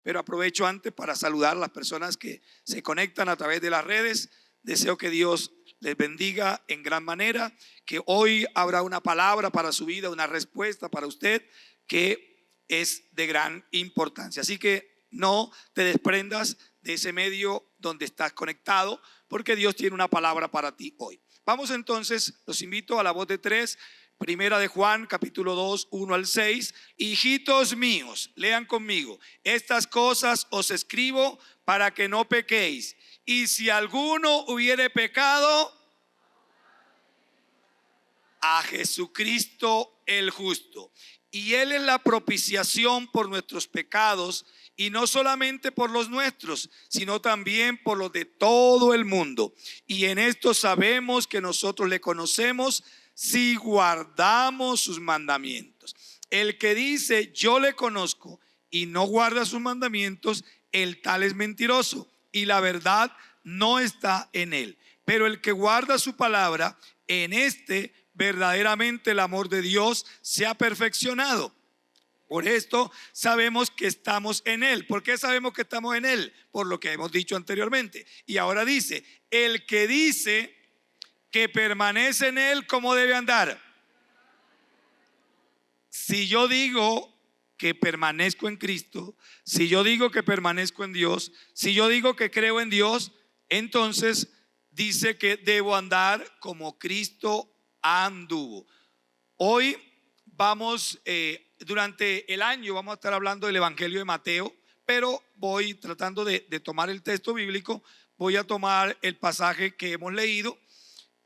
pero aprovecho antes para saludar a las personas que se conectan a través de las redes. Deseo que Dios les bendiga en gran manera, que hoy habrá una palabra para su vida, una respuesta para usted que es de gran importancia. Así que no te desprendas de ese medio donde estás conectado, porque Dios tiene una palabra para ti hoy. Vamos entonces, los invito a la voz de tres. Primera de Juan, capítulo 2, 1 al 6. Hijitos míos, lean conmigo. Estas cosas os escribo para que no pequéis. Y si alguno hubiere pecado, a Jesucristo el justo. Y Él es la propiciación por nuestros pecados, y no solamente por los nuestros, sino también por los de todo el mundo. Y en esto sabemos que nosotros le conocemos si guardamos sus mandamientos. El que dice yo le conozco y no guarda sus mandamientos, el tal es mentiroso y la verdad no está en él. Pero el que guarda su palabra, en este verdaderamente el amor de Dios se ha perfeccionado. Por esto sabemos que estamos en Él. ¿Por qué sabemos que estamos en Él? Por lo que hemos dicho anteriormente. Y ahora dice, el que dice que permanece en Él, ¿cómo debe andar? Si yo digo que permanezco en Cristo, si yo digo que permanezco en Dios, si yo digo que creo en Dios, entonces dice que debo andar como Cristo anduvo. Hoy vamos, durante el año vamos a estar hablando del Evangelio de Mateo, pero voy tratando de tomar el texto bíblico, voy a tomar el pasaje que hemos leído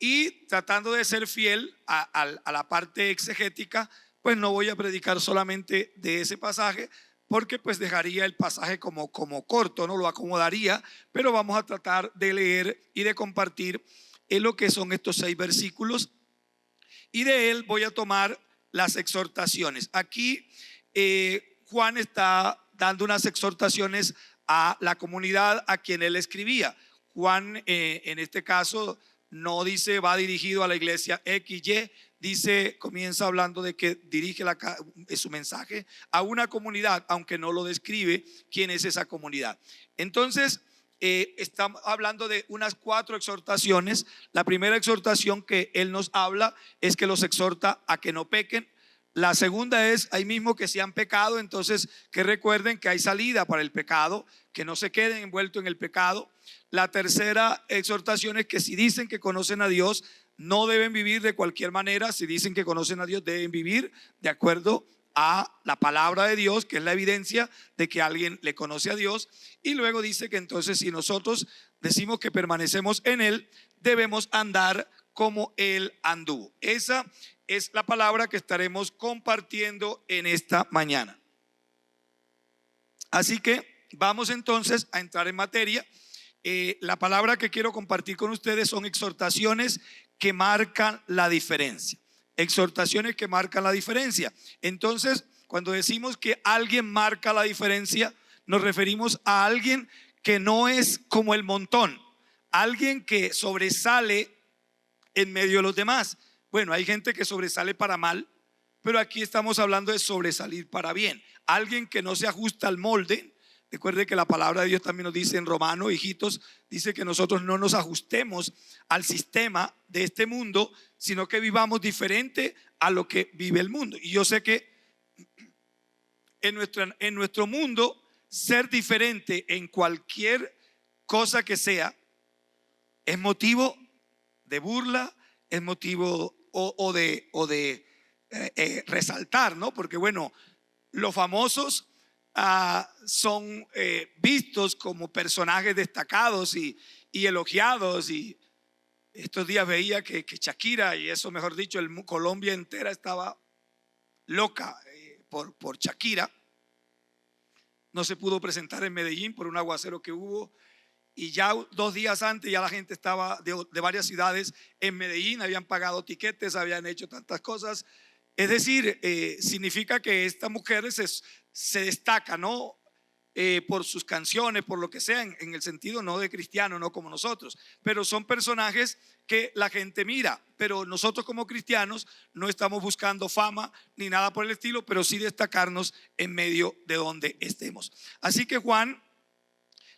y tratando de ser fiel a la parte exegética, pues no voy a predicar solamente de ese pasaje, porque pues dejaría el pasaje como corto, no lo acomodaría, pero vamos a tratar de leer y de compartir en lo que son estos 6 versículos, y de él voy a tomar las exhortaciones. Aquí Juan está dando unas exhortaciones a la comunidad a quien él escribía. Juan en este caso no dice va dirigido a la iglesia XY, dice, comienza hablando de que dirige su mensaje a una comunidad, aunque no lo describe quién es esa comunidad. Entonces estamos hablando de unas 4 exhortaciones. La primera exhortación que él nos habla es que los exhorta a que no pequen. La segunda es ahí mismo que si han pecado, entonces que recuerden que hay salida para el pecado, que no se queden envueltos en el pecado. La tercera exhortación es que si dicen que conocen a Dios, no deben vivir de cualquier manera. Si dicen que conocen a Dios, deben vivir de acuerdo a la palabra de Dios, que es la evidencia de que alguien le conoce a Dios. Y luego dice que entonces si nosotros decimos que permanecemos en Él, debemos andar como Él anduvo. Esa es la palabra que estaremos compartiendo en esta mañana. Así que vamos entonces a entrar en materia. La palabra que quiero compartir con ustedes son exhortaciones que marcan la diferencia. Exhortaciones que marcan la diferencia. Entonces, cuando decimos que alguien marca la diferencia, nos referimos a alguien que no es como el montón, alguien que sobresale en medio de los demás. Bueno, hay gente que sobresale para mal, pero aquí estamos hablando de sobresalir para bien. Alguien que no se ajusta al molde. Recuerde que la palabra de Dios también nos dice en Romanos, hijitos, dice que nosotros no nos ajustemos al sistema de este mundo, sino que vivamos diferente a lo que vive el mundo. Y yo sé que en nuestro mundo, ser diferente en cualquier cosa que sea es motivo de burla, es motivo o de resaltar, ¿no? Porque bueno, los famosos son vistos como personajes destacados y elogiados. Y estos días veía que Shakira, y eso mejor dicho, Colombia entera estaba loca por Shakira. No se pudo presentar en Medellín por un aguacero que hubo, y ya 2 días antes ya la gente estaba de varias ciudades en Medellín, habían pagado tiquetes, habían hecho tantas cosas. Es decir, significa que esta mujer se destaca, ¿no? por sus canciones, por lo que sea, en el sentido no de cristiano, no como nosotros, pero son personajes que la gente mira. Pero nosotros como cristianos no estamos buscando fama ni nada por el estilo, pero sí destacarnos en medio de donde estemos. Así que Juan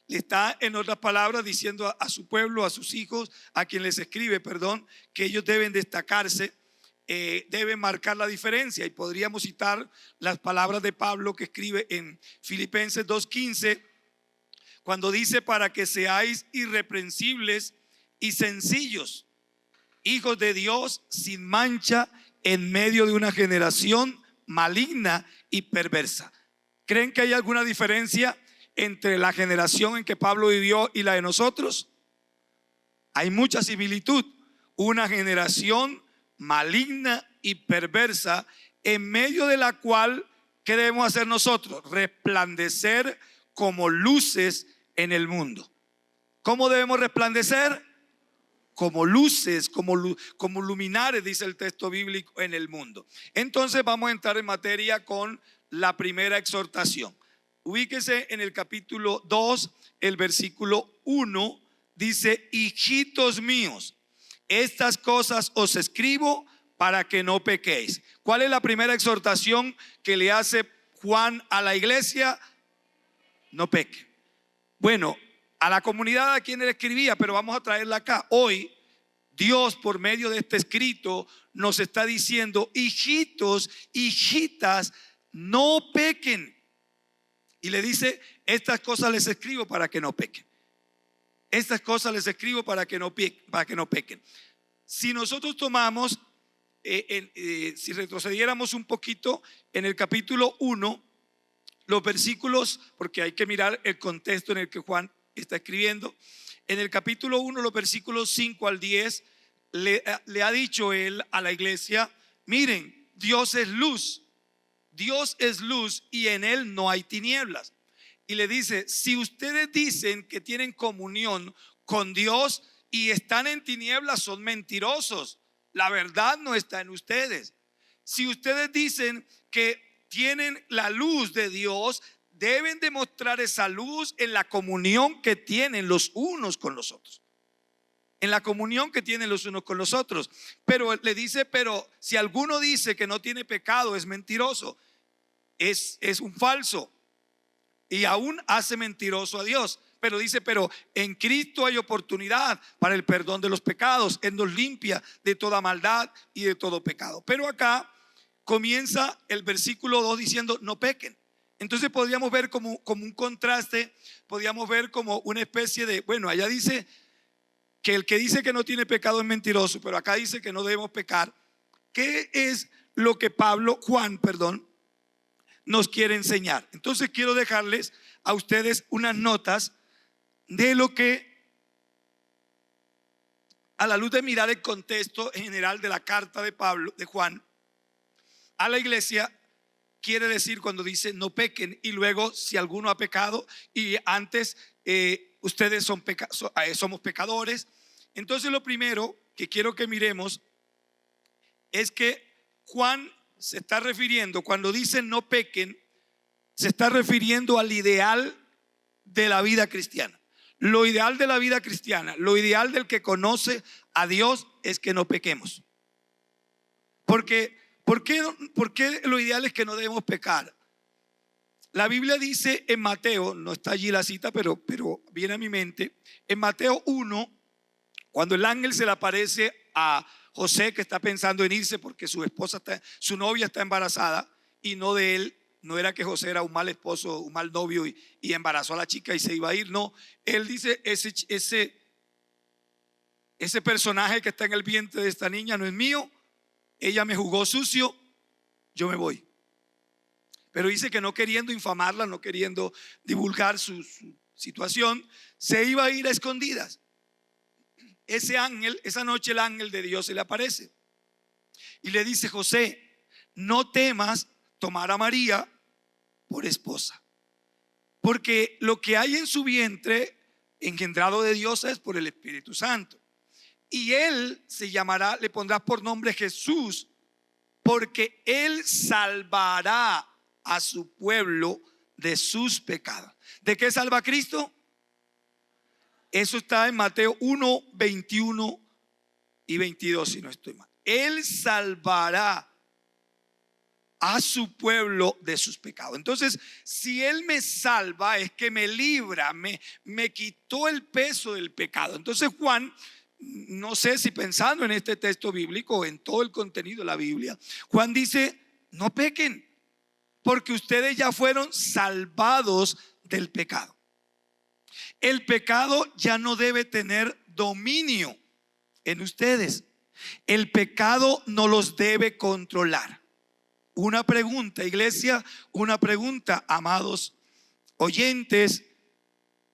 le está, en otras palabras, diciendo a su pueblo, a sus hijos, a quien les escribe, perdón, que ellos deben destacarse, deben marcar la diferencia. Y podríamos citar las palabras de Pablo que escribe en Filipenses 2:15, cuando dice: para que seáis irreprensibles y sencillos, hijos de Dios sin mancha en medio de una generación maligna y perversa. ¿Creen que hay alguna diferencia entre la generación en que Pablo vivió y la de nosotros? Hay mucha similitud. Una generación maligna y perversa, en medio de la cual, ¿qué debemos hacer nosotros? Resplandecer como luces en el mundo. ¿Cómo debemos resplandecer? Como luces, como luminares, dice el texto bíblico, en el mundo. Entonces vamos a entrar en materia con la primera exhortación. Ubíquese en el capítulo 2, el versículo 1, dice: hijitos míos, estas cosas os escribo para que no pequéis. ¿Cuál es la primera exhortación que le hace Juan a la iglesia? No peque. Bueno, a la comunidad a quien él escribía, pero vamos a traerla acá. Hoy Dios, por medio de este escrito, nos está diciendo: hijitos, hijitas, no pequen. Y le dice: estas cosas les escribo para que no pequen. Estas cosas les escribo para que no pequen. Si nosotros tomamos, si retrocediéramos un poquito en el capítulo 1, los versículos, porque hay que mirar el contexto en el que Juan está escribiendo. En el capítulo 1, los versículos 5 al 10, le ha dicho él a la iglesia: miren, Dios es luz y en él no hay tinieblas. Y le dice: si ustedes dicen que tienen comunión con Dios y están en tinieblas, son mentirosos. La verdad no está en ustedes. Si ustedes dicen que tienen la luz de Dios, deben demostrar esa luz en la comunión que tienen los unos con los otros. En la comunión que tienen los unos con los otros. Pero le dice: pero si alguno dice que no tiene pecado, es mentiroso, es un falso, y aún hace mentiroso a Dios. Pero dice: pero en Cristo hay oportunidad para el perdón de los pecados. Él nos limpia de toda maldad y de todo pecado. Pero acá comienza el versículo 2 diciendo: no pequen. Entonces podríamos ver como un contraste, podríamos ver como una especie de, bueno, allá dice que el que dice que no tiene pecado es mentiroso, pero acá dice que no debemos pecar. ¿Qué es lo que Juan, nos quiere enseñar? Entonces quiero dejarles a ustedes unas notas de lo que, a la luz de mirar el contexto en general de la carta de Juan a la iglesia, quiere decir cuando dice no pequen, y luego si alguno ha pecado, y antes ustedes somos pecadores. Entonces lo primero que quiero que miremos es que Juan se está refiriendo, cuando dice no pequen, se está refiriendo al ideal de la vida cristiana. Lo ideal de la vida cristiana, lo ideal del que conoce a Dios, es que no pequemos. ¿Por qué lo ideal es que no debemos pecar? La Biblia dice en Mateo, no está allí la cita, pero viene a mi mente, en Mateo 1, cuando el ángel se le aparece a José, que está pensando en irse porque su novia está embarazada, y no de él. No era que José era un mal esposo, un mal novio y embarazó a la chica y se iba a ir. No, él dice: ese personaje que está en el vientre de esta niña no es mío. Ella me jugó sucio, yo me voy. Pero dice que no queriendo infamarla, no queriendo divulgar su situación, se iba a ir a escondidas. Esa noche el ángel de Dios se le aparece y le dice: José, no temas tomar a María por esposa, porque lo que hay en su vientre engendrado de Dios es por el Espíritu Santo, y él le pondrás por nombre Jesús, porque él salvará a su pueblo de sus pecados. ¿De qué salva a Cristo? Eso está en Mateo 1, 21 y 22, si no estoy mal. Él salvará a su pueblo de sus pecados. Entonces, si Él me salva, es que me libra, me quitó el peso del pecado. Entonces Juan, no sé si pensando en este texto bíblico o en todo el contenido de la Biblia, Juan dice: no pequen, porque ustedes ya fueron salvados del pecado. El pecado ya no debe tener dominio en ustedes. El pecado no los debe controlar. Una pregunta, iglesia, una pregunta, amados oyentes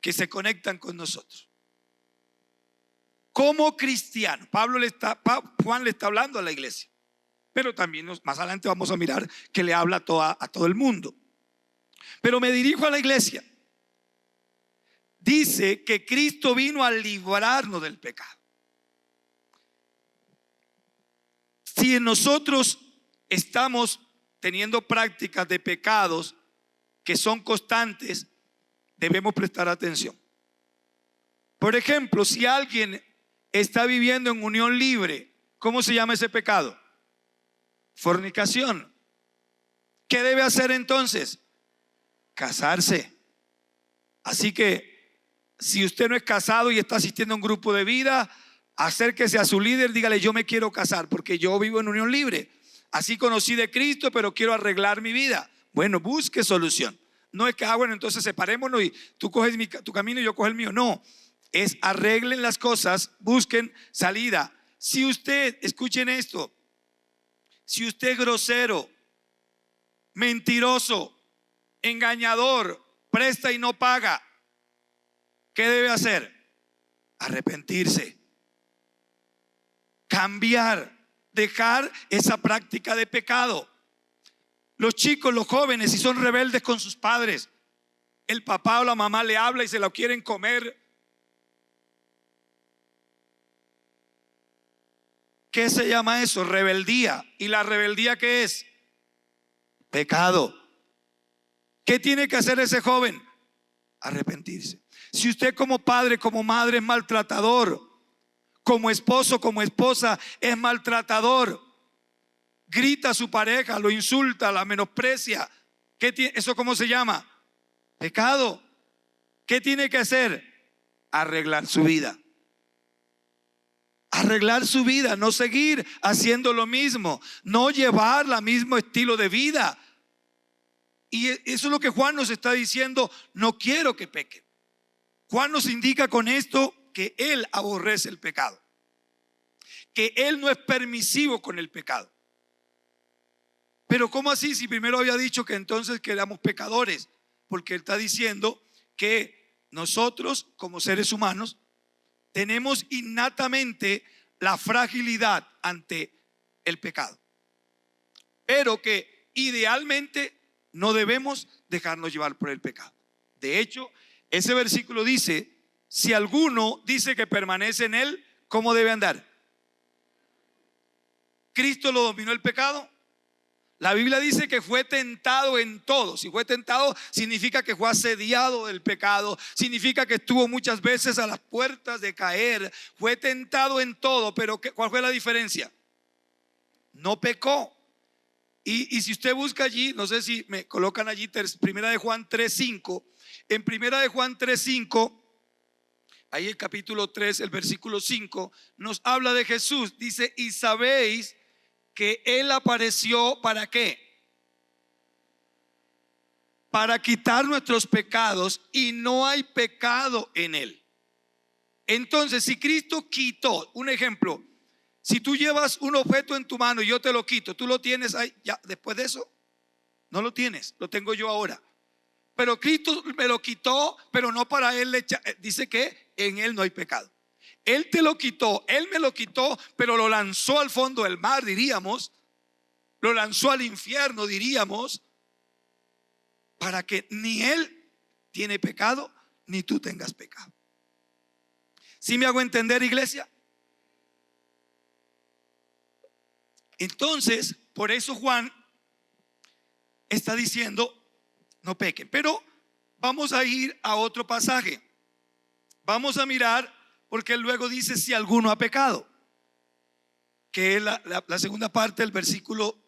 que se conectan con nosotros. Como cristiano, Juan le está hablando a la iglesia, pero también más adelante vamos a mirar que le habla a todo el mundo. Pero me dirijo a la iglesia. Dice que Cristo vino a librarnos del pecado. Si nosotros estamos teniendo prácticas de pecados que son constantes, debemos prestar atención. Por ejemplo, si alguien está viviendo en unión libre, ¿cómo se llama ese pecado? Fornicación. ¿Qué debe hacer entonces? Casarse. Así que si usted no es casado y está asistiendo a un grupo de vida, acérquese a su líder, dígale: yo me quiero casar porque yo vivo en unión libre. Así conocí de Cristo, pero quiero arreglar mi vida. Bueno, busque solución. No es que, bueno, entonces separémonos y tú coges tu camino y yo cojo el mío. No, es arreglen las cosas, busquen salida. Si usted, escuchen esto, si usted es grosero, mentiroso, engañador, presta y no paga, ¿qué debe hacer? Arrepentirse, cambiar, dejar esa práctica de pecado. Los chicos, los jóvenes, si son rebeldes con sus padres, el papá o la mamá le habla y se lo quieren comer, ¿qué se llama eso? Rebeldía. ¿Y la rebeldía qué es? Pecado. ¿Qué tiene que hacer ese joven? Arrepentirse. Si usted como padre, como madre es maltratador, como esposo, como esposa es maltratador, grita a su pareja, lo insulta, la menosprecia, ¿eso cómo se llama? Pecado. ¿Qué tiene que hacer? Arreglar su vida. Arreglar su vida, no seguir haciendo lo mismo, no llevar el mismo estilo de vida. Y eso es lo que Juan nos está diciendo: no quiero que pequen. Juan nos indica con esto que él aborrece el pecado, que él no es permisivo con el pecado. Pero ¿cómo así? Si primero había dicho que entonces que éramos pecadores, porque él está diciendo que nosotros como seres humanos tenemos innatamente la fragilidad ante el pecado, pero que idealmente no debemos dejarnos llevar por el pecado. De hecho, ese versículo dice: si alguno dice que permanece en él, ¿cómo debe andar? ¿Cristo lo dominó el pecado? La Biblia dice que fue tentado en todo. Si fue tentado, significa que fue asediado del pecado, significa que estuvo muchas veces a las puertas de caer. Fue tentado en todo, pero ¿cuál fue la diferencia? No pecó. Y si usted busca allí, no sé si me colocan allí, Primera de Juan 3:5. En Primera de Juan 3:5, ahí el capítulo 3, el versículo 5, nos habla de Jesús. Dice: y sabéis que Él apareció ¿para qué? Para quitar nuestros pecados, y no hay pecado en Él. Entonces, si Cristo quitó, un ejemplo, si tú llevas un objeto en tu mano y yo te lo quito, tú lo tienes ahí, ya después de eso, no lo tienes, lo tengo yo ahora. Pero Cristo me lo quitó, pero no para Él dice que en Él no hay pecado. Él te lo quitó, Él me lo quitó, pero lo lanzó al fondo del mar, diríamos. Lo lanzó al infierno, diríamos, para que ni Él tiene pecado, ni tú tengas pecado. ¿Sí me hago entender, iglesia? Entonces, por eso Juan está diciendo no pequen. Pero vamos a ir a otro pasaje. Vamos a mirar, porque él luego dice si alguno ha pecado, que es la segunda parte del versículo.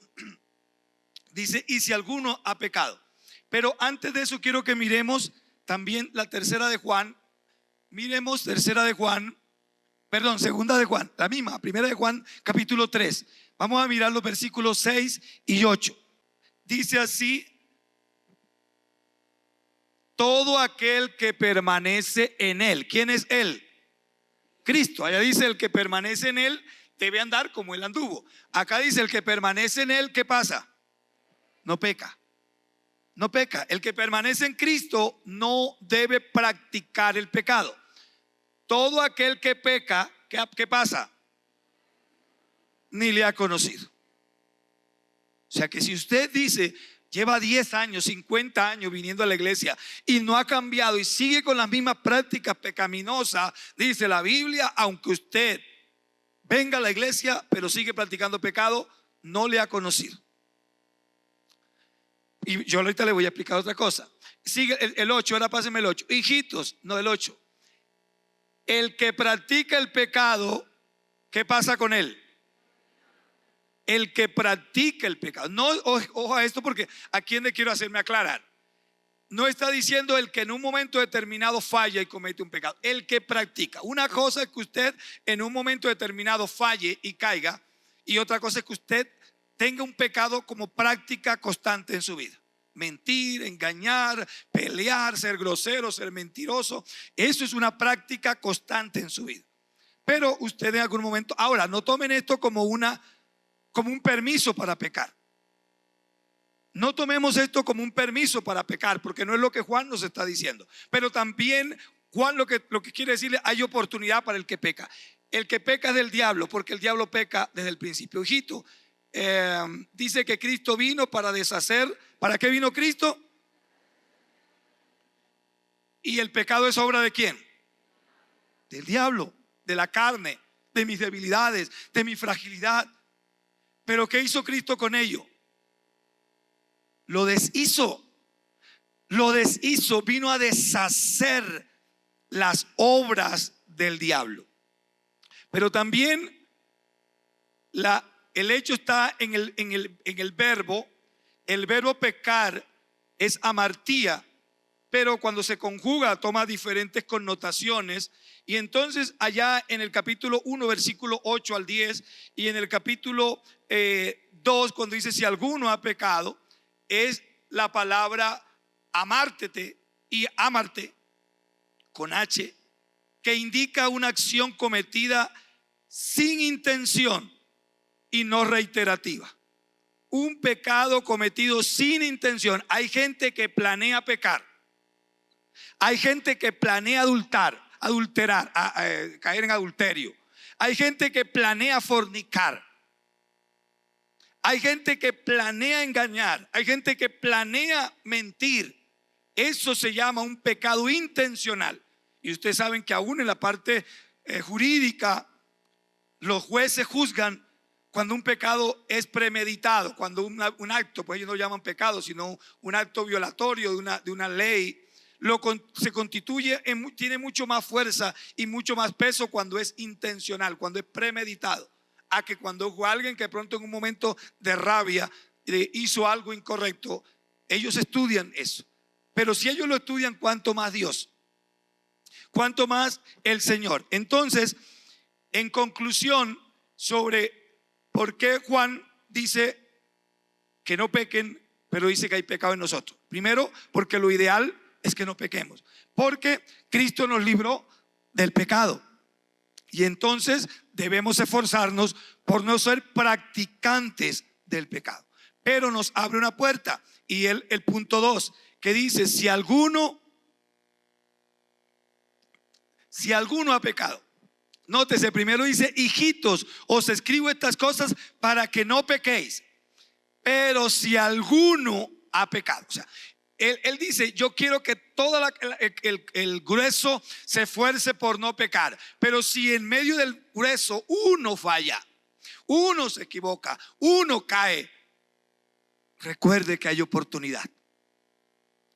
Dice, y si alguno ha pecado. Pero antes de eso quiero que miremos también la tercera de Juan. Miremos segunda de Juan, la misma, primera de Juan, capítulo 3. Vamos a mirar los versículos 6 y 8. Dice así: todo aquel que permanece en él. ¿Quién es él? Cristo. Allá dice el que permanece en él debe andar como él anduvo. Acá dice el que permanece en él, ¿qué pasa? No peca. No peca. El que permanece en Cristo no debe practicar el pecado. Todo aquel que peca, ¿qué pasa? Ni le ha conocido. O sea que si usted dice, lleva 10 años, 50 años viniendo a la iglesia y no ha cambiado y sigue con las mismas prácticas pecaminosas, dice la Biblia, aunque usted venga a la iglesia pero sigue practicando pecado, no le ha conocido. Y yo ahorita le voy a explicar otra cosa. Sigue el 8, ahora pásenme el 8. Hijitos, no el 8. El que practica el pecado, ¿qué pasa con él? El que practica el pecado. No, ojo a esto, porque aquí le quiero hacerme aclarar. No está diciendo el que en un momento determinado falla y comete un pecado. El que practica. Una cosa es que usted en un momento determinado falle y caiga, y otra cosa es que usted tenga un pecado como práctica constante en su vida. Mentir, engañar, pelear, ser grosero, ser mentiroso. Eso es una práctica constante en su vida. Pero usted en algún momento, ahora no tomen esto como un permiso para pecar. No tomemos esto como un permiso para pecar, porque no es lo que Juan nos está diciendo. Pero también Juan lo que quiere decirle, hay oportunidad para el que peca. El que peca es del diablo, porque el diablo peca desde el principio. Hijito, dice que Cristo vino para deshacer. ¿Para qué vino Cristo? ¿Y el pecado es obra de quién? Del diablo, de la carne, de mis debilidades, de mi fragilidad. Pero ¿qué hizo Cristo con ello? Lo deshizo. Vino a deshacer las obras del diablo. Pero también el hecho está en el verbo. El verbo pecar es amartía, pero cuando se conjuga toma diferentes connotaciones. Y entonces allá en el capítulo 1, versículo 8 al 10, y en el capítulo 2, cuando dice si alguno ha pecado, es la palabra amártete y amarte con H, que indica una acción cometida sin intención y no reiterativa. Un pecado cometido sin intención. Hay gente que planea pecar. Hay gente que planea adulterar, caer en adulterio. Hay gente que planea fornicar. Hay gente que planea engañar. Hay gente que planea mentir. Eso se llama un pecado intencional. Y ustedes saben que aún en la parte jurídica, los jueces juzgan cuando un pecado es premeditado, cuando un acto, pues ellos no llaman pecado, sino un acto violatorio de una ley, se constituye, tiene mucho más fuerza y mucho más peso cuando es intencional, cuando es premeditado, a que cuando fue alguien que pronto en un momento de rabia hizo algo incorrecto. Ellos estudian eso. Pero si ellos lo estudian, ¿cuánto más Dios? ¿Cuánto más el Señor? Entonces, en conclusión sobre ¿por qué Juan dice que no pequen, pero dice que hay pecado en nosotros? Primero, porque lo ideal es que no pequemos, porque Cristo nos libró del pecado. Y entonces debemos esforzarnos por no ser practicantes del pecado. Pero nos abre una puerta. Y el punto 2, que dice, si alguno ha pecado. Nótese, primero dice, hijitos, os escribo estas cosas para que no pequéis. Pero si alguno ha pecado, o sea, él dice, yo quiero que todo el grueso se esfuerce por no pecar. Pero si en medio del grueso uno falla, uno se equivoca, uno cae, recuerde que hay oportunidad.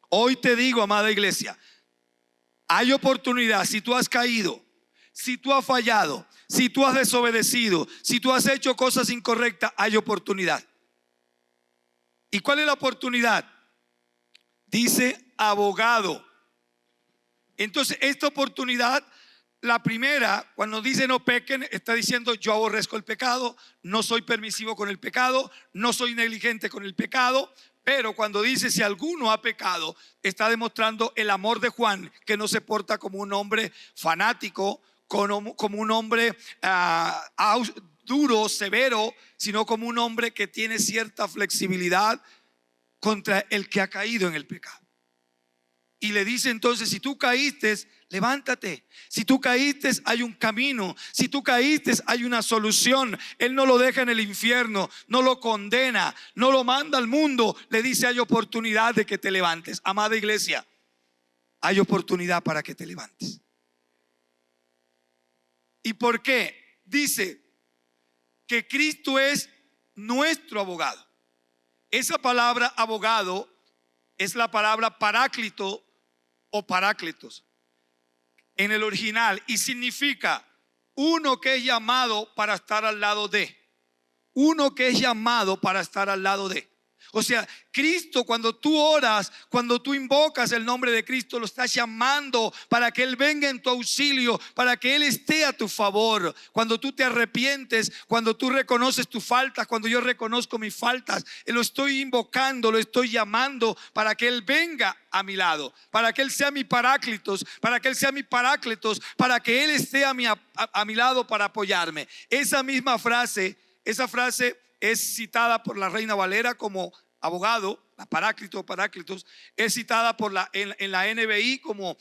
Hoy te digo, amada iglesia, hay oportunidad. Si tú has caído, si tú has fallado, si tú has desobedecido, si tú has hecho cosas incorrectas, hay oportunidad. ¿Y cuál es la oportunidad? Dice abogado. Entonces esta oportunidad, la primera, cuando dice no pequen, está diciendo yo aborrezco el pecado, no soy permisivo con el pecado, no soy negligente con el pecado. Pero cuando dice si alguno ha pecado, está demostrando el amor de Juan, que no se porta como un hombre fanático, como un hombre duro, severo, sino como un hombre que tiene cierta flexibilidad contra el que ha caído en el pecado. Y le dice entonces, si tú caíste, levántate. Si tú caíste, hay un camino. Si tú caíste, hay una solución. Él no lo deja en el infierno, no lo condena, no lo manda al mundo. Le dice, hay oportunidad de que te levantes. Amada iglesia, hay oportunidad para que te levantes. ¿Y por qué? Dice que Cristo es nuestro abogado. Esa palabra abogado es la palabra paráclito o paráclitos en el original, y significa uno que es llamado para estar al lado de. Uno que es llamado para estar al lado de. O sea, Cristo, cuando tú oras, cuando tú invocas el nombre de Cristo, lo estás llamando para que Él venga en tu auxilio, para que Él esté a tu favor. Cuando tú te arrepientes, cuando tú reconoces tus faltas, cuando yo reconozco mis faltas, lo estoy invocando, lo estoy llamando para que Él venga a mi lado, para que Él sea mi paráclitos, para que Él sea mi paráclitos, para que Él esté a mi lado para apoyarme. Esa misma frase, esa frase es citada por la Reina Valera como abogado, la paráclito, paráclitos, es citada en la NBI como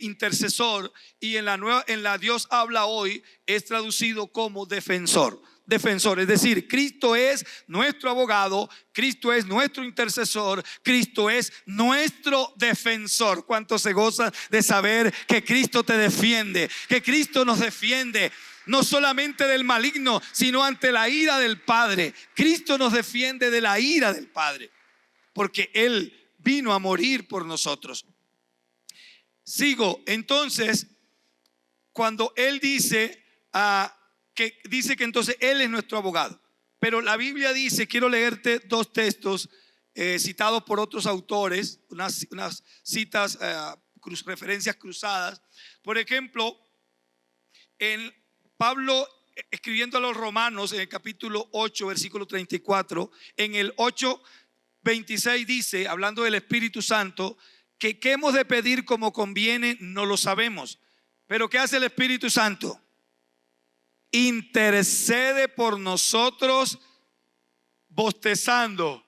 intercesor, y en la Dios habla hoy es traducido como defensor. Defensor, es decir, Cristo es nuestro abogado, Cristo es nuestro intercesor, Cristo es nuestro defensor. ¿Cuántos se gozan de saber que Cristo te defiende, que Cristo nos defiende? No solamente del maligno, sino ante la ira del Padre. Cristo nos defiende de la ira del Padre, porque Él vino a morir por nosotros. Sigo, entonces, cuando Él dice que entonces Él es nuestro abogado. Pero la Biblia dice, quiero leerte dos textos citados por otros autores, unas citas, referencias cruzadas. Por ejemplo, en Pablo, escribiendo a los Romanos, en el capítulo 8, versículo 34, en el 8:26 dice, hablando del Espíritu Santo, que qué hemos de pedir como conviene no lo sabemos. Pero ¿qué hace el Espíritu Santo? Intercede por nosotros bostezando.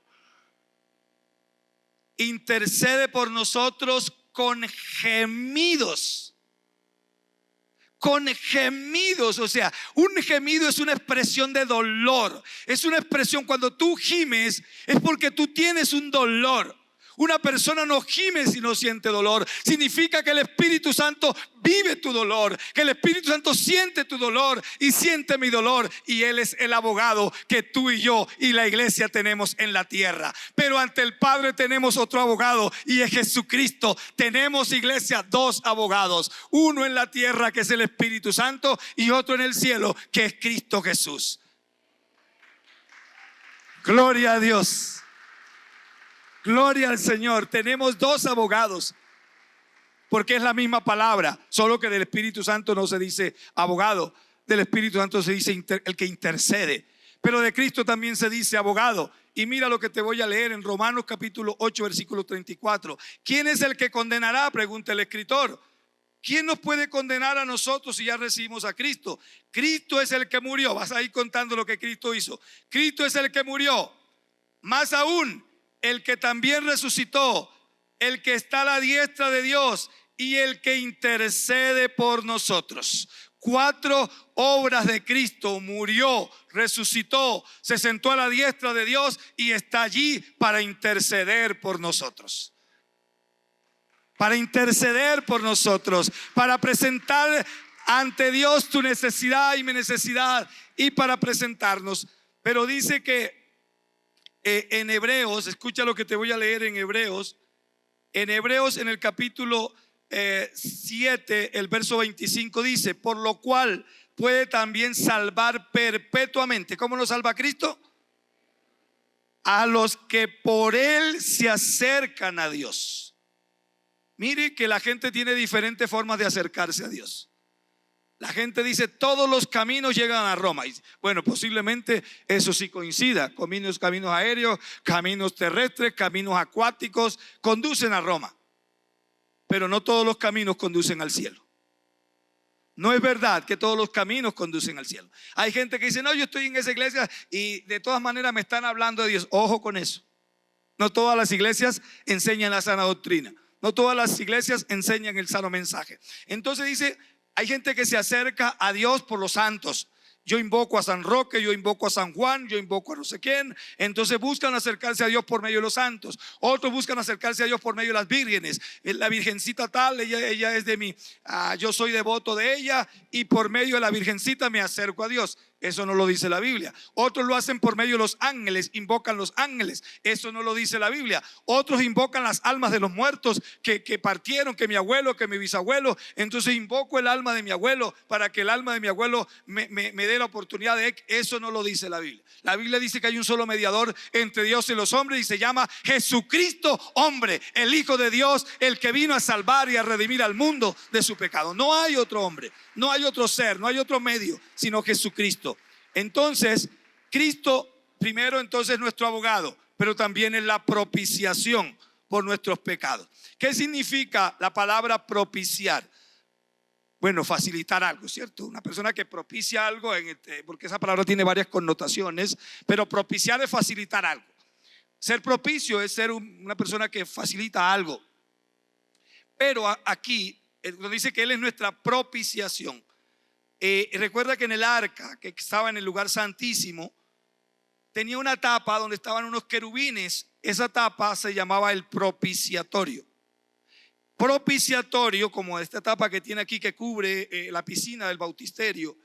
Intercede por nosotros con gemidos. Con gemidos, o sea, un gemido es una expresión de dolor. Es una expresión, cuando tú gimes, es porque tú tienes un dolor. Una persona no gime si no siente dolor. Significa que el Espíritu Santo vive tu dolor, que el Espíritu Santo siente tu dolor y siente mi dolor, y Él es el abogado que tú y yo y la iglesia tenemos en la tierra. Pero ante el Padre tenemos otro abogado, y es Jesucristo. Tenemos, iglesia, dos abogados, uno en la tierra que es el Espíritu Santo, y otro en el cielo que es Cristo Jesús. Gloria a Dios. Gloria al Señor. Tenemos dos abogados, porque es la misma palabra, solo que del Espíritu Santo no se dice abogado, del Espíritu Santo se dice el que intercede. Pero de Cristo también se dice abogado. Y mira lo que te voy a leer en Romanos capítulo 8, versículo 34. ¿Quién es el que condenará?, pregunta el escritor. ¿Quién nos puede condenar a nosotros si ya recibimos a Cristo? Cristo es el que murió. Vas a ir contando lo que Cristo hizo. Cristo es el que murió. Más aún, el que también resucitó, el que está a la diestra de Dios y el que intercede por nosotros. 4 obras de Cristo: murió, resucitó, se sentó a la diestra de Dios y está allí para interceder por nosotros. Para interceder por nosotros, para presentar ante Dios tu necesidad y mi necesidad, y para presentarnos. Pero dice que en Hebreos, escucha lo que te voy a leer en Hebreos En Hebreos, en el capítulo 7, el verso 25 dice: por lo cual puede también salvar perpetuamente. ¿Cómo lo salva Cristo? A los que por Él se acercan a Dios. Mire que la gente tiene diferentes formas de acercarse a Dios. La gente dice: todos los caminos llegan a Roma. Y bueno, posiblemente eso sí coincida. Caminos aéreos, caminos terrestres, caminos acuáticos conducen a Roma. Pero no todos los caminos conducen al cielo. No es verdad que todos los caminos conducen al cielo. Hay gente que dice: no, yo estoy en esa iglesia y de todas maneras me están hablando de Dios. Ojo con eso. No todas las iglesias enseñan la sana doctrina. No todas las iglesias enseñan el sano mensaje. Entonces dice: hay gente que se acerca a Dios por los santos. Yo invoco a San Roque, yo invoco a San Juan, yo invoco a no sé quién. Entonces buscan acercarse a Dios por medio de los santos. Otros buscan acercarse a Dios por medio de las vírgenes. La virgencita tal, ella es de mí, yo soy devoto de ella y por medio de la virgencita me acerco a Dios. Eso no lo dice la Biblia. Otros lo hacen por medio de los ángeles, invocan los ángeles. Eso no lo dice la Biblia. Otros invocan las almas de los muertos que partieron, que mi abuelo, que mi bisabuelo. Entonces invoco el alma de mi abuelo para que el alma de mi abuelo me dé la oportunidad de. Eso no lo dice la Biblia. La Biblia dice que hay un solo mediador entre Dios y los hombres y se llama Jesucristo, hombre, el Hijo de Dios, el que vino a salvar y a redimir al mundo de su pecado. No hay otro hombre, no hay otro ser, no hay otro medio, sino Jesucristo. Entonces, Cristo primero entonces es nuestro abogado, pero también es la propiciación por nuestros pecados. ¿Qué significa la palabra propiciar? Bueno, facilitar algo, ¿cierto? Una persona que propicia algo, porque esa palabra tiene varias connotaciones, pero propiciar es facilitar algo. Ser propicio es ser una persona que facilita algo. Pero aquí nos dice que Él es nuestra propiciación. Recuerda que en el arca que estaba en el lugar santísimo tenía una tapa donde estaban unos querubines. Esa tapa se llamaba el propiciatorio. Propiciatorio, como esta tapa que tiene aquí que cubre la piscina del bautisterio.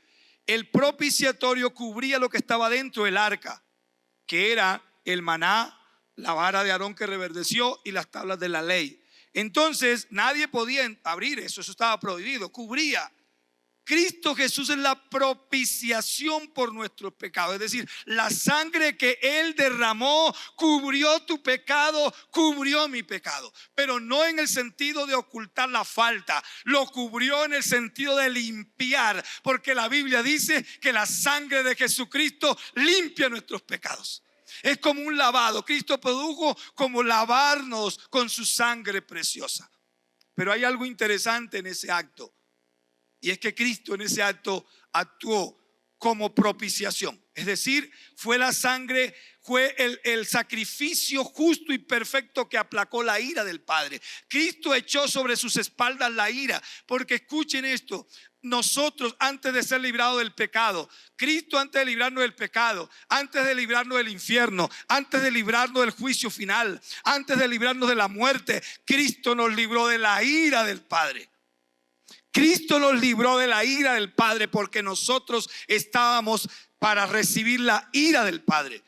El propiciatorio cubría lo que estaba dentro del arca, que era el maná, la vara de Aarón que reverdeció y las tablas de la ley. Entonces nadie podía abrir eso estaba prohibido, cubría. Cristo Jesús es la propiciación por nuestros pecados. Es decir, la sangre que Él derramó cubrió tu pecado, cubrió mi pecado. Pero no en el sentido de ocultar la falta, lo cubrió en el sentido de limpiar. Porque la Biblia dice que la sangre de Jesucristo limpia nuestros pecados. Es como un lavado. Cristo produjo como lavarnos con su sangre preciosa. Pero hay algo interesante en ese acto. Y es que Cristo en ese acto actuó como propiciación. Es decir, fue la sangre, fue el sacrificio justo y perfecto que aplacó la ira del Padre. Cristo echó sobre sus espaldas la ira. Porque escuchen esto, nosotros antes de ser librados del pecado, Cristo antes de librarnos del pecado, antes de librarnos del infierno, antes de librarnos del juicio final, antes de librarnos de la muerte, Cristo nos libró de la ira del Padre. Cristo nos libró de la ira del Padre porque nosotros estábamos para recibir la ira del Padre.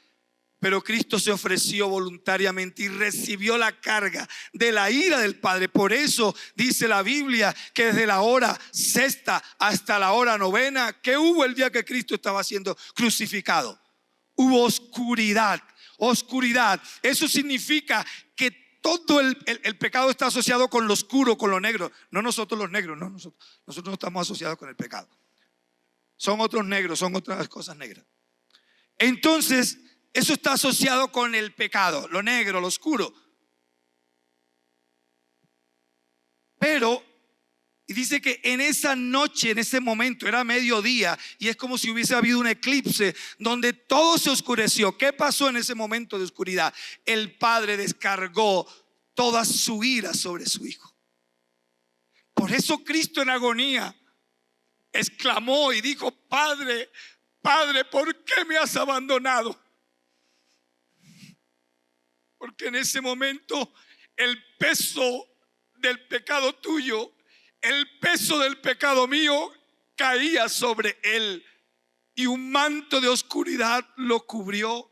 Pero Cristo se ofreció voluntariamente y recibió la carga de la ira del Padre. Por eso dice la Biblia que desde la hora sexta hasta la hora novena, ¿qué hubo el día que Cristo estaba siendo crucificado? Hubo oscuridad, oscuridad. Eso significa que todo el pecado está asociado con lo oscuro, con lo negro. No nosotros los negros, no, nosotros no estamos asociados con el pecado. Son otros negros, son otras cosas negras. Entonces, eso está asociado con el pecado, lo negro, lo oscuro. Pero, y dice que en esa noche, en ese momento, era mediodía, y es como si hubiese habido un eclipse donde todo se oscureció. ¿Qué pasó en ese momento de oscuridad? El Padre descargó toda su ira sobre su Hijo. Por eso Cristo en agonía exclamó y dijo: Padre, Padre, ¿por qué me has abandonado? Porque en ese momento el peso del pecado tuyo, el peso del pecado mío caía sobre Él y un manto de oscuridad lo cubrió.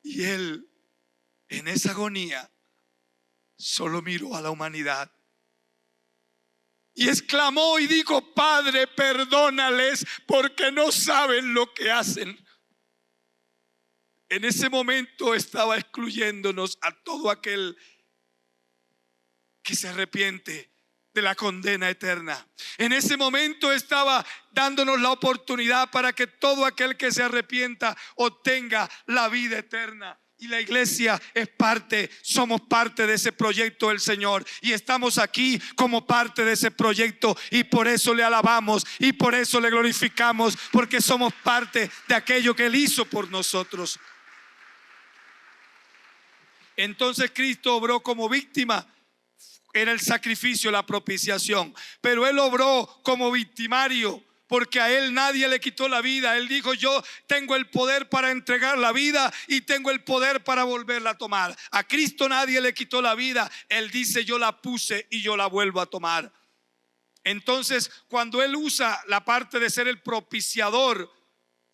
Y Él en esa agonía solo miró a la humanidad y exclamó y dijo: Padre, perdónales porque no saben lo que hacen. En ese momento estaba excluyéndonos a todo aquel que se arrepiente de la condena eterna. En ese momento estaba dándonos la oportunidad para que todo aquel que se arrepienta obtenga la vida eterna. Y la iglesia es parte, somos parte de ese proyecto del Señor. Y estamos aquí como parte de ese proyecto. Y por eso le alabamos y por eso le glorificamos. Porque somos parte de aquello que Él hizo por nosotros. Entonces Cristo obró como víctima. Era el sacrificio, la propiciación. Pero Él obró como victimario, porque a Él nadie le quitó la vida. Él dijo: yo tengo el poder para entregar la vida y tengo el poder para volverla a tomar. A Cristo nadie le quitó la vida. Él dice: yo la puse y yo la vuelvo a tomar. Entonces, cuando Él usa la parte de ser el propiciador,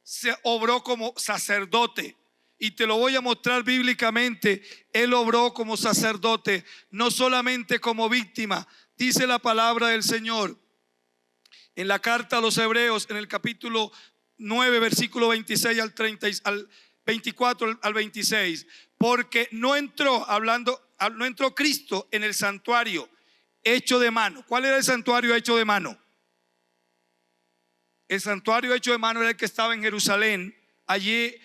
se obró como sacerdote. Y te lo voy a mostrar bíblicamente. Él obró como sacerdote, no solamente como víctima. Dice la palabra del Señor en la carta a los Hebreos, en el capítulo 9, versículo 26 al 30, al 24 al 26. Porque no entró Cristo en el santuario hecho de mano. ¿Cuál era el santuario hecho de mano? El santuario hecho de mano era el que estaba en Jerusalén. Allí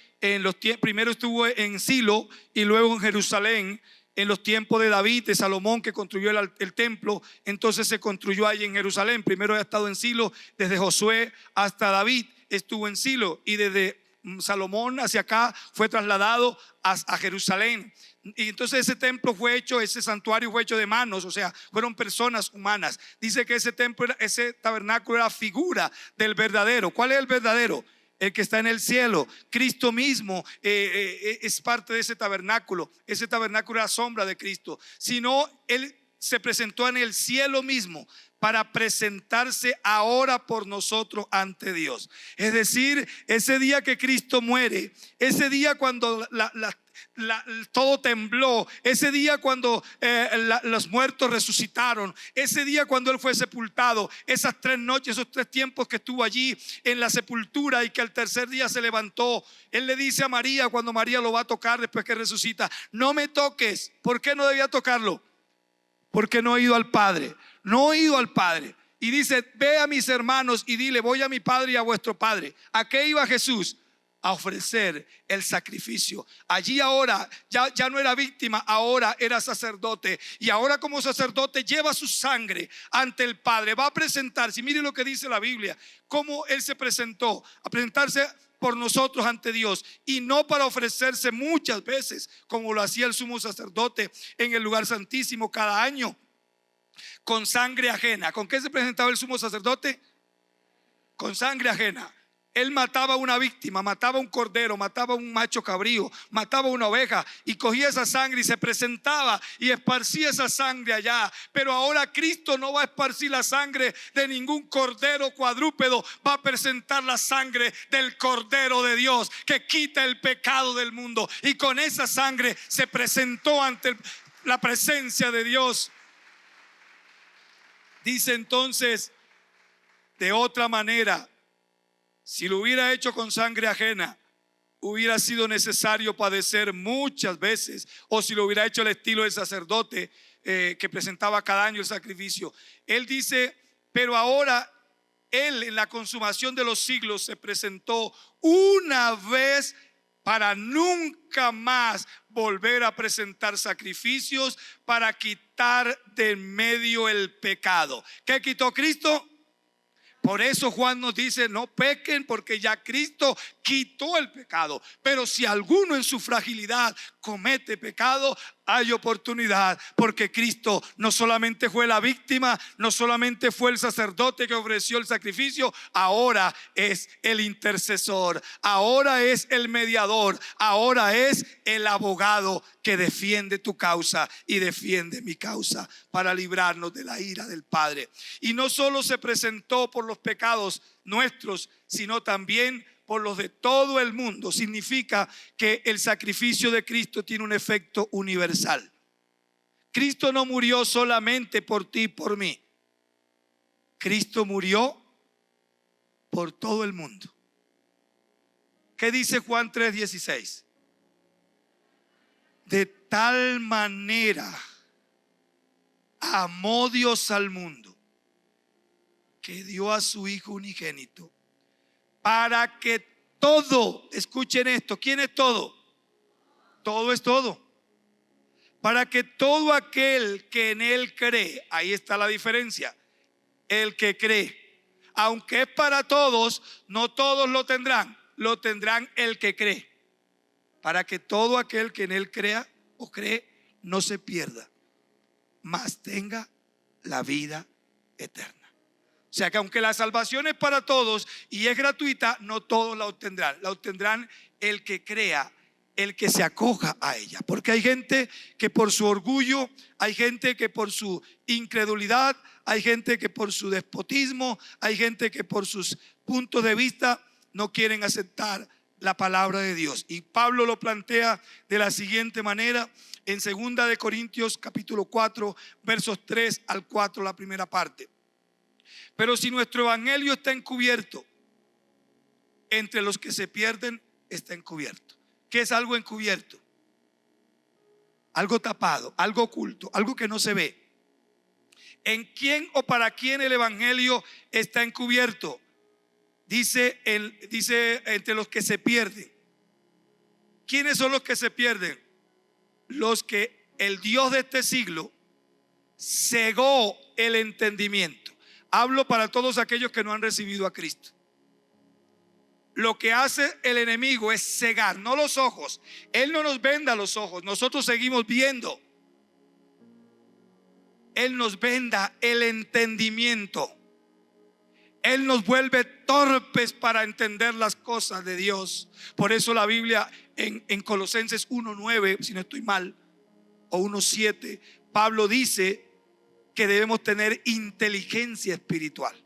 primero estuvo en Silo y luego en Jerusalén. En los tiempos de David, de Salomón, que construyó el templo, entonces se construyó allí en Jerusalén. Primero ha estado en Silo, desde Josué hasta David estuvo en Silo, y desde Salomón hacia acá fue trasladado a Jerusalén. Y entonces ese templo fue hecho, ese santuario fue hecho de manos, o sea, fueron personas humanas. Dice que ese templo, ese tabernáculo era figura del verdadero. ¿Cuál es el verdadero? El que está en el cielo. Cristo mismo es parte de ese tabernáculo. Ese tabernáculo era sombra de Cristo. Sino Él se presentó en el cielo mismo para presentarse ahora por nosotros ante Dios. Es decir, ese día que Cristo muere, ese día cuando todo tembló, ese día cuando los muertos resucitaron, ese día cuando Él fue sepultado, esas 3 noches, esos 3 tiempos que estuvo allí en la sepultura y que al tercer día se levantó. Él le dice a María, cuando María lo va a tocar después que resucita: no me toques. ¿Por qué no debía tocarlo? Porque no he ido al Padre. No he ido al Padre. Y dice: ve a mis hermanos y dile: voy a mi Padre y a vuestro Padre. ¿A qué iba Jesús? A ofrecer el sacrificio. Allí ahora ya no era víctima, ahora era sacerdote. Y ahora como sacerdote lleva su sangre ante el Padre. Va a presentarse. Y mire lo que dice la Biblia, cómo Él se presentó a presentarse por nosotros ante Dios, y no para ofrecerse muchas veces como lo hacía el sumo sacerdote en el lugar santísimo cada año, con sangre ajena. ¿Con qué se presentaba el sumo sacerdote? Con sangre ajena. Él mataba a una víctima, mataba a un cordero, mataba a un macho cabrío, mataba a una oveja y cogía esa sangre y se presentaba y esparcía esa sangre allá. Pero ahora Cristo no va a esparcir la sangre de ningún cordero cuadrúpedo, va a presentar la sangre del Cordero de Dios que quita el pecado del mundo, y con esa sangre se presentó ante la presencia de Dios. Dice entonces, de otra manera, si lo hubiera hecho con sangre ajena, hubiera sido necesario padecer muchas veces. O si lo hubiera hecho al estilo del sacerdote que presentaba cada año el sacrificio. Él dice: pero ahora Él, en la consumación de los siglos, se presentó una vez para nunca más volver a presentar sacrificios para quitar de en medio el pecado. ¿Qué quitó Cristo? Por eso Juan nos dice: no pequen, porque ya Cristo quitó el pecado. Pero si alguno en su fragilidad comete pecado, hay oportunidad, porque Cristo no solamente fue la víctima, no solamente fue el sacerdote que ofreció el sacrificio, ahora es el intercesor, ahora es el mediador, ahora es el abogado que defiende tu causa y defiende mi causa para librarnos de la ira del Padre. Y no solo se presentó por los pecados nuestros, sino también por los de todo el mundo. Significa que el sacrificio de Cristo tiene un efecto universal. Cristo no murió solamente por ti y por mí. Cristo murió por todo el mundo. ¿Qué dice Juan 3:16? De tal manera amó Dios al mundo que dio a su Hijo unigénito para que todo, escuchen esto, ¿quién es todo? Todo es todo. Para que todo aquel que en Él cree, ahí está la diferencia, el que cree, aunque es para todos, no todos lo tendrán el que cree. Para que todo aquel que en Él crea o cree no se pierda, mas tenga la vida eterna. O sea que aunque la salvación es para todos y es gratuita, no todos la obtendrán. La obtendrán el que crea, el que se acoja a ella. Porque hay gente que por su orgullo, hay gente que por su incredulidad, hay gente que por su despotismo, hay gente que por sus puntos de vista no quieren aceptar la palabra de Dios. Y Pablo lo plantea de la siguiente manera en 2 de Corintios capítulo 4 versos 3 al 4, la primera parte. Pero si nuestro evangelio está encubierto, entre los que se pierden está encubierto. ¿Qué es algo encubierto? Algo tapado, algo oculto, algo que no se ve. ¿En quién o para quién el evangelio está encubierto? Dice entre los que se pierden. ¿Quiénes son los que se pierden? Los que el Dios de este siglo cegó el entendimiento. Hablo para todos aquellos que no han recibido a Cristo. Lo que hace el enemigo es cegar, no los ojos. Él no nos venda los ojos, nosotros seguimos viendo. Él nos venda el entendimiento. Él nos vuelve torpes para entender las cosas de Dios. Por eso la Biblia en Colosenses 1:9, si no estoy mal, o 1:7, Pablo dice que debemos tener inteligencia espiritual.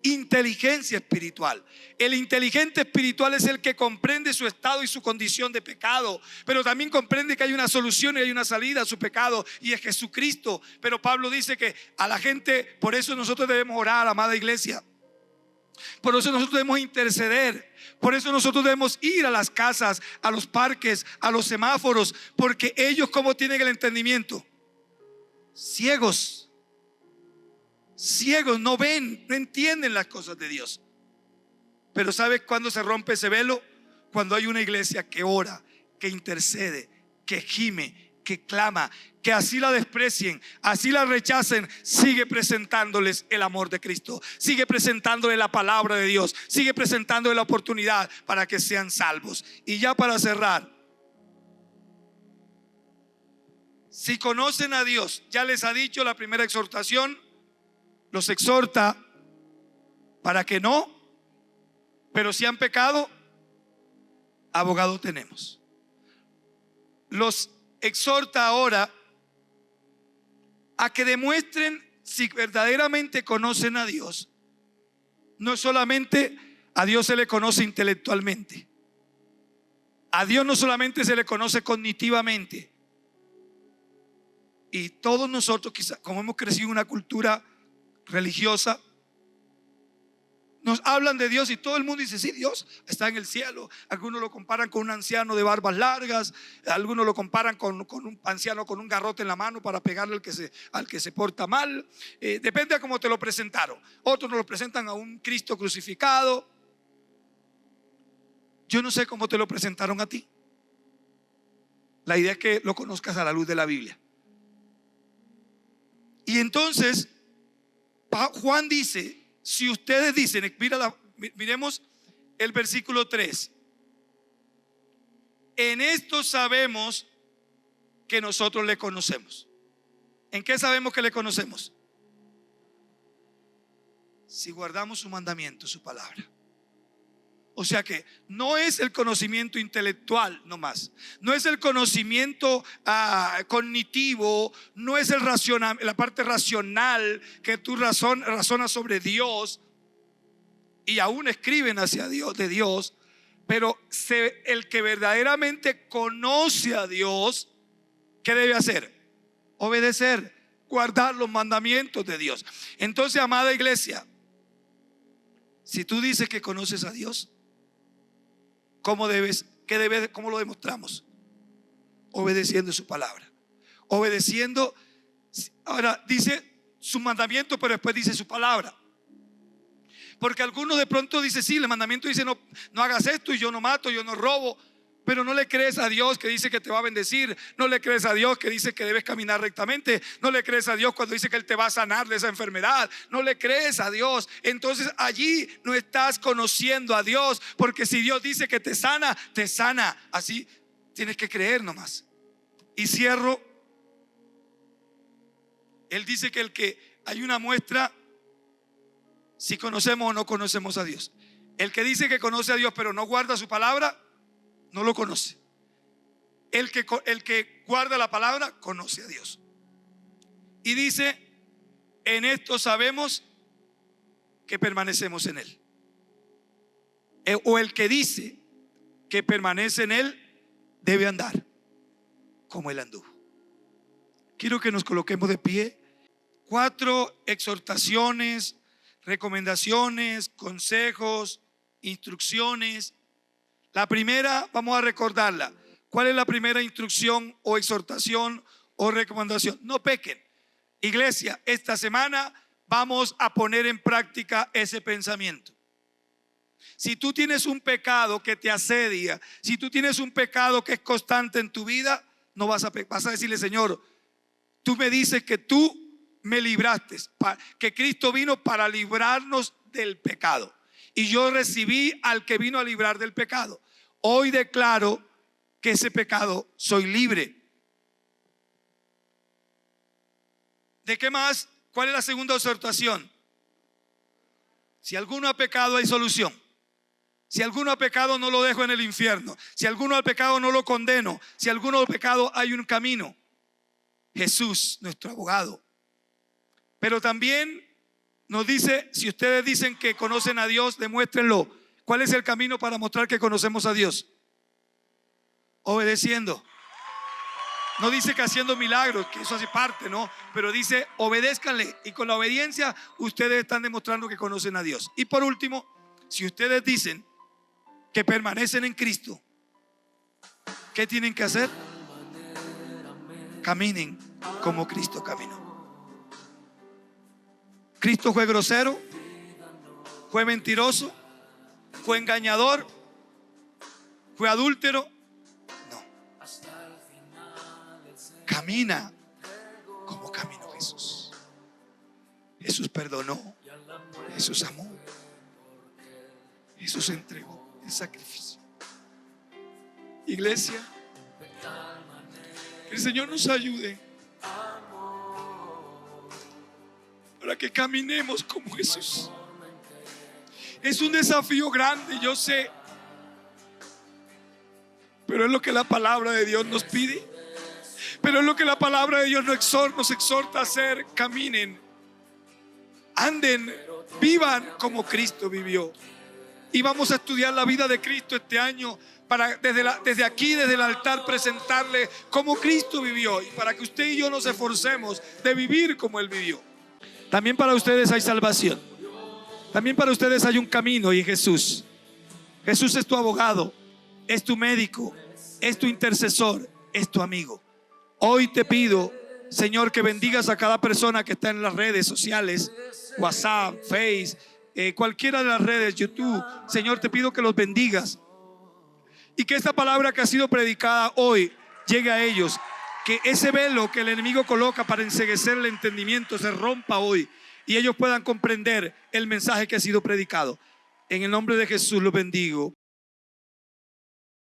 Inteligencia espiritual. El inteligente espiritual es el que comprende su estado y su condición de pecado, pero también comprende que hay una solución y hay una salida a su pecado, y es Jesucristo. Pero Pablo dice que a la gente, por eso nosotros debemos orar, amada iglesia. Por eso nosotros debemos interceder. Por eso nosotros debemos ir a las casas, a los parques, a los semáforos, porque ellos, ¿cómo tienen el entendimiento? Ciegos, no ven, no entienden las cosas de Dios. Pero ¿sabes cuándo se rompe ese velo? Cuando hay una iglesia que ora, que intercede, que gime, que clama, que así la desprecien, así la rechacen, sigue presentándoles el amor de Cristo, sigue presentándoles la palabra de Dios, sigue presentándoles la oportunidad para que sean salvos. Y ya para cerrar, si conocen a Dios, ya les ha dicho la primera exhortación, los exhorta para que no, pero si han pecado, abogado tenemos. Los exhorta ahora a que demuestren si verdaderamente conocen a Dios. No solamente a Dios se le conoce intelectualmente, a Dios no solamente se le conoce cognitivamente. Y todos nosotros, quizás como hemos crecido en una cultura religiosa, nos hablan de Dios y todo el mundo dice: sí, Dios está en el cielo. Algunos lo comparan con un anciano de barbas largas, algunos lo comparan con un anciano con un garrote en la mano para pegarle al que se porta mal. Depende de cómo te lo presentaron. Otros nos lo presentan a un Cristo crucificado. Yo no sé cómo te lo presentaron a ti. La idea es que lo conozcas a la luz de la Biblia. Y entonces Juan dice: si ustedes dicen, miremos el versículo 3. En esto sabemos que nosotros le conocemos. ¿En qué sabemos que le conocemos? Si guardamos su mandamiento, su palabra. O sea que no es el conocimiento intelectual nomás, no es el conocimiento cognitivo, no es la parte racional que tú razonas sobre Dios y aún escriben hacia Dios, de Dios. Pero el que verdaderamente conoce a Dios, ¿qué debe hacer? Obedecer, guardar los mandamientos de Dios. Entonces, amada iglesia, si tú dices que conoces a Dios, ¿cómo lo demostramos? Obedeciendo su palabra. Obedeciendo, ahora dice su mandamiento, pero después dice su palabra. Porque algunos de pronto dicen, sí, el mandamiento dice no hagas esto, y yo no mato, yo no robo. Pero no le crees a Dios que dice que te va a bendecir. No le crees a Dios que dice que debes caminar rectamente. No le crees a Dios cuando dice que Él te va a sanar de esa enfermedad. No le crees a Dios. Entonces allí no estás conociendo a Dios. Porque si Dios dice que te sana, te sana. Así tienes que creer nomás. Y cierro. Él dice que hay una muestra si conocemos o no conocemos a Dios. El que dice que conoce a Dios pero no guarda su palabra, no lo conoce. El que guarda la palabra conoce a Dios. Y dice, en esto sabemos que permanecemos en Él. O el que dice que permanece en Él debe andar como Él anduvo. Quiero que nos coloquemos de pie. 4 exhortaciones, recomendaciones, consejos, instrucciones. La primera, vamos a recordarla. ¿Cuál es la primera instrucción o exhortación o recomendación? No pequen. Iglesia, esta semana vamos a poner en práctica ese pensamiento. Si tú tienes un pecado que te asedia, si tú tienes un pecado que es constante en tu vida, no vas a decirle, Señor, tú me dices que tú me libraste, que Cristo vino para librarnos del pecado. Y yo recibí al que vino a librar del pecado. Hoy declaro que ese pecado soy libre. ¿De qué más? ¿Cuál es la segunda exhortación? Si alguno ha pecado, hay solución. Si alguno ha pecado, no lo dejo en el infierno. Si alguno ha pecado, no lo condeno. Si alguno ha pecado, hay un camino. Jesús, nuestro abogado. Pero también nos dice, si ustedes dicen que conocen a Dios, demuéstrenlo. ¿Cuál es el camino para mostrar que conocemos a Dios? Obedeciendo. No dice que haciendo milagros, que eso hace parte, ¿no? Pero dice, obedézcanle. Y con la obediencia ustedes están demostrando que conocen a Dios. Y por último, si ustedes dicen que permanecen en Cristo, ¿qué tienen que hacer? Caminen como Cristo caminó. Cristo fue grosero, fue mentiroso, fue engañador, fue adúltero. No. Camina como caminó Jesús. Jesús perdonó, Jesús amó, Jesús entregó el sacrificio. Iglesia, que el Señor nos ayude para que caminemos como Jesús. Es un desafío grande, yo sé, pero es lo que la palabra de Dios nos pide. Pero es lo que la palabra de Dios nos exhorta a hacer. Caminen, anden, vivan como Cristo vivió. Y vamos a estudiar la vida de Cristo este año para desde aquí, desde el altar, presentarle cómo Cristo vivió, y para que usted y yo nos esforcemos de vivir como Él vivió. También para ustedes hay salvación. También para ustedes hay un camino, y Jesús. Jesús es tu abogado, es tu médico, es tu intercesor, es tu amigo. Hoy te pido, Señor, que bendigas a cada persona que está en las redes sociales, WhatsApp, Face, cualquiera de las redes, YouTube. Señor, te pido que los bendigas y que esta palabra que ha sido predicada hoy llegue a ellos. Que ese velo que el enemigo coloca para enceguecer el entendimiento se rompa hoy y ellos puedan comprender el mensaje que ha sido predicado. En el nombre de Jesús los bendigo.